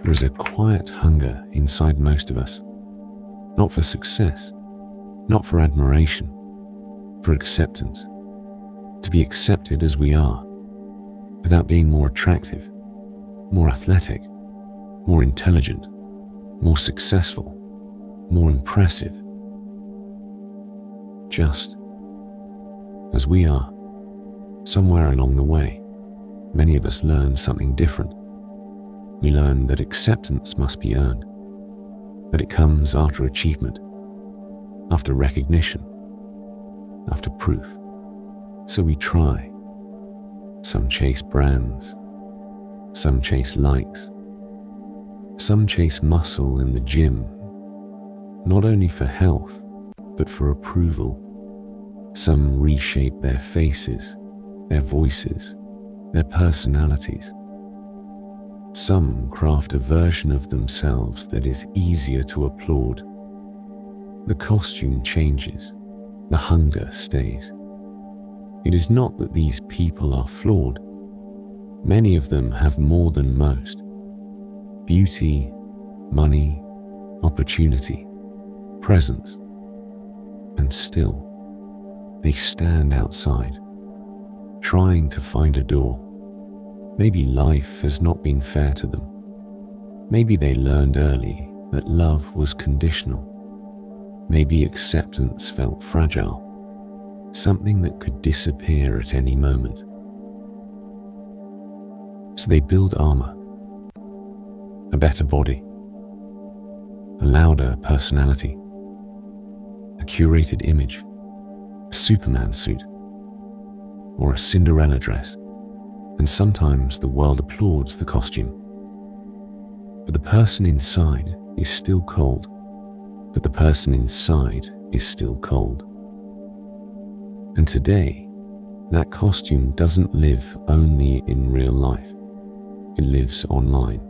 There is a quiet hunger inside most of us, not for success, not for admiration, for acceptance. To be accepted as we are, without being more attractive, more athletic, more intelligent, more successful, more impressive. Just as we are. Somewhere along the way, many of us learn something different. We learn that acceptance must be earned, that it comes after achievement, after recognition, after proof. So we try. Some chase brands, some chase likes, some chase muscle in the gym, not only for health, but for approval. Some reshape their faces, their voices, their personalities. Some craft a version of themselves that is easier to applaud. The costume changes, the hunger stays. It is not that these people are flawed. Many of them have more than most. Beauty, money, opportunity, presence. And still, they stand outside, trying to find a door. Maybe life has not been fair to them. Maybe they learned early that love was conditional. Maybe acceptance felt fragile, something that could disappear at any moment. So they build armor, a better body, a louder personality, a curated image, a Superman suit, or a Cinderella dress, and sometimes the world applauds the costume. But the person inside is still cold. But the person inside is still cold. And today, that costume doesn't live only in real life. It lives online.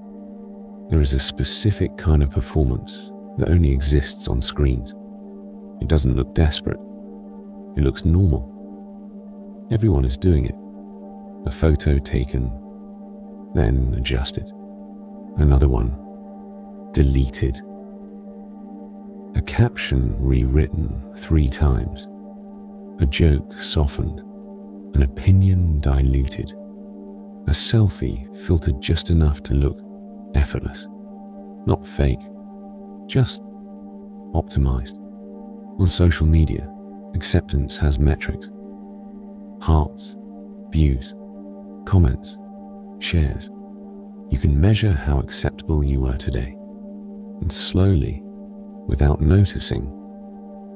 There is a specific kind of performance that only exists on screens. It doesn't look desperate. It looks normal. Everyone is doing it. A photo taken, then adjusted. Another one, deleted. A caption rewritten 3 times. A joke softened. An opinion diluted. A selfie filtered just enough to look effortless. Not fake, just optimized. On social media, acceptance has metrics. Hearts, views, comments, shares. You can measure how acceptable you were today. And slowly, without noticing,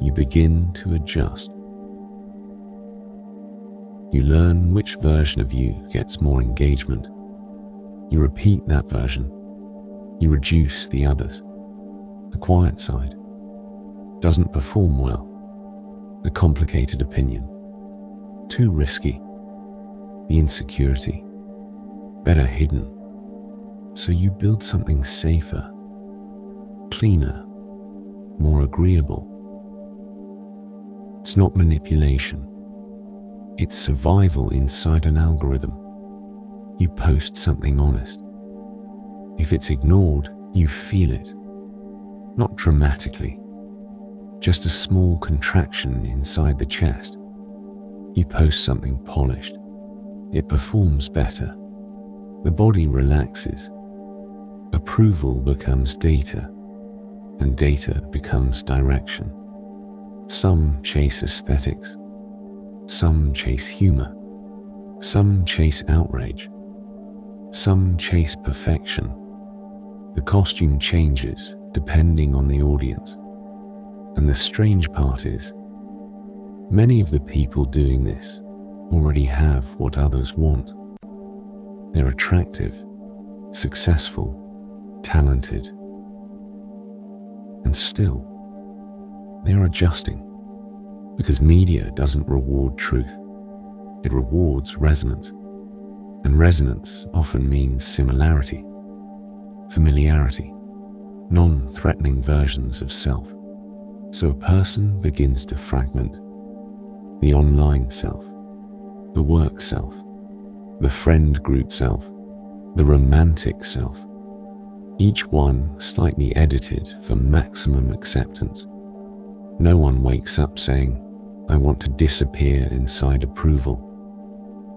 you begin to adjust. You learn which version of you gets more engagement. You repeat that version. You reduce the others. The quiet side doesn't perform well. The complicated opinion, too risky. The insecurity, better hidden. So you build something safer, cleaner, more agreeable. It's not manipulation. It's survival inside an algorithm. You post something honest. If it's ignored, you feel it. Not dramatically, just a small contraction inside the chest. You post something polished. It performs better. The body relaxes. Approval becomes data, and data becomes direction. Some chase aesthetics. Some chase humor. Some chase outrage. Some chase perfection. The costume changes depending on the audience. And the strange part is, many of the people doing this already have what others want. They're attractive, successful, talented, and still, they're adjusting because media doesn't reward truth. It rewards resonance, and resonance often means similarity, familiarity, non-threatening versions of self. So a person begins to fragment the online self, the work self, the friend group self, the romantic self. each one slightly edited for maximum acceptance. No one wakes up saying, "I want to disappear inside approval."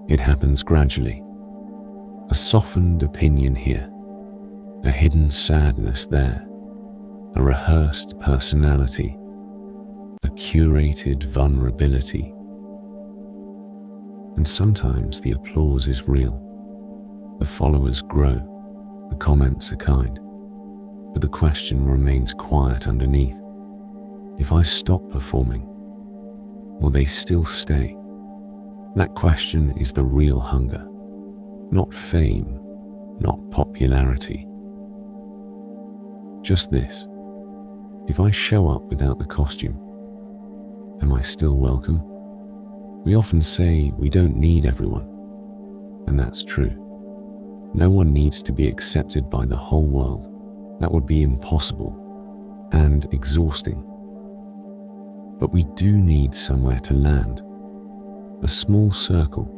It happens gradually. A softened opinion here, a hidden sadness there, a rehearsed personality, a curated vulnerability. And sometimes the applause is real. The followers grow, the comments are kind, but the question remains quiet underneath. If I stop performing, will they still stay? That question is the real hunger, not fame, not popularity. Just this: if I show up without the costume, am I still welcome? We often say we don't need everyone, and that's true. No one needs to be accepted by the whole world. That would be impossible and exhausting. But we do need somewhere to land. A small circle,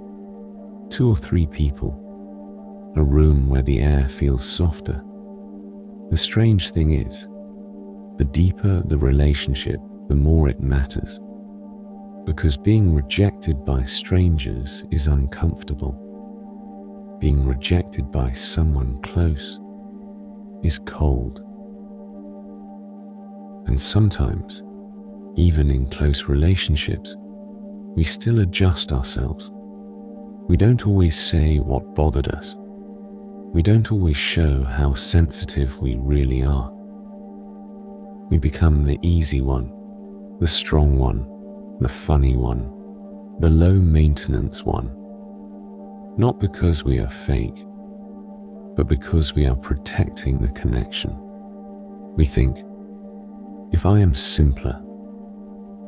2 or 3 people, a room where the air feels softer. The strange thing is, the deeper the relationship, the more it matters. Because being rejected by strangers is uncomfortable. Being rejected by someone close is cold. And sometimes, even in close relationships, we still adjust ourselves. We don't always say what bothered us. We don't always show how sensitive we really are. We become the easy one, the strong one, the funny one, the low-maintenance one. Not because we are fake, but because we are protecting the connection. We think, if I am simpler,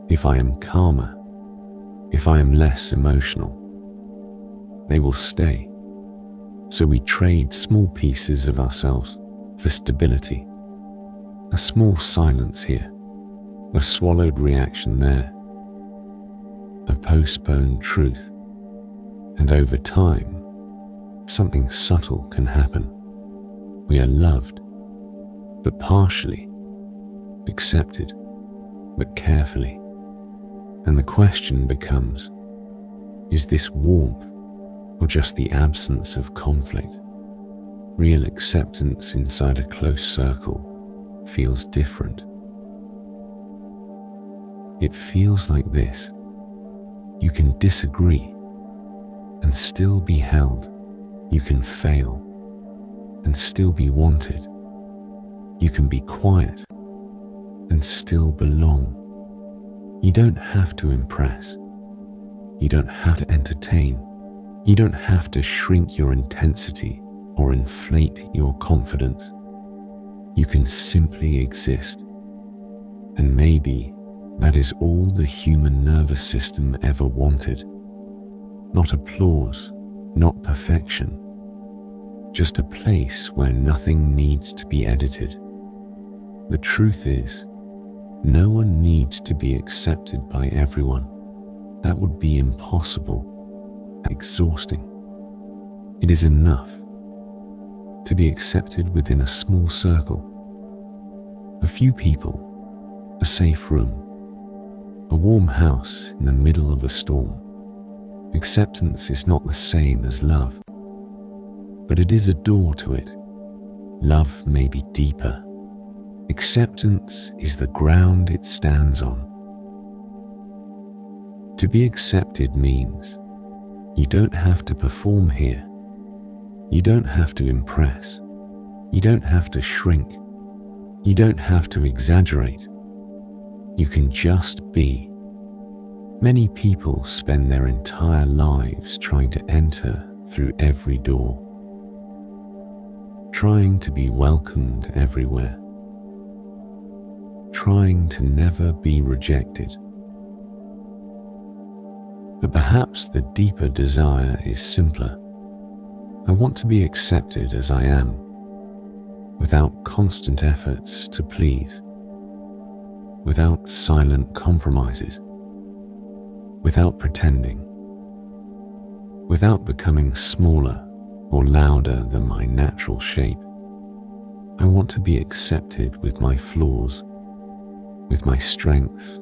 if I am calmer, if I am less emotional, they will stay. So we trade small pieces of ourselves for stability. A small silence here, a swallowed reaction there, a postponed truth. And over time, something subtle can happen. We are loved, but partially, accepted, but carefully. And the question becomes, is this warmth or just the absence of conflict? Real acceptance inside a close circle feels different. It feels like this: you can disagree and still be held. You can fail and still be wanted. You can be quiet and still belong. You don't have to impress. You don't have to entertain. You don't have to shrink your intensity or inflate your confidence. You can simply exist. And maybe that is all the human nervous system ever wanted. Not applause, not perfection, just a place where nothing needs to be edited. The truth is, no one needs to be accepted by everyone. That would be impossible, exhausting. It is enough to be accepted within a small circle, a few people, a safe room, a warm house in the middle of a storm. Acceptance is not the same as love, but it is a door to it. Love may be deeper. Acceptance is the ground it stands on. To be accepted means you don't have to perform here. You don't have to impress. You don't have to shrink. You don't have to exaggerate. You can just be. Many people spend their entire lives trying to enter through every door, trying to be welcomed everywhere, trying to never be rejected. But perhaps the deeper desire is simpler. I want to be accepted as I am, without constant efforts to please, without silent compromises, without pretending, without becoming smaller or louder than my natural shape. I want to be accepted with my flaws, with my strengths,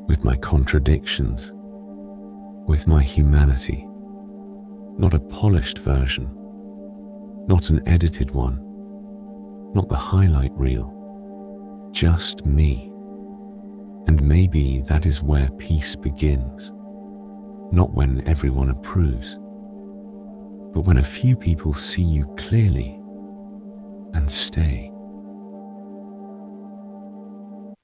with my contradictions, with my humanity. Not a polished version, not an edited one, not the highlight reel, just me. And maybe that is where peace begins, not when everyone approves, but when a few people see you clearly and stay.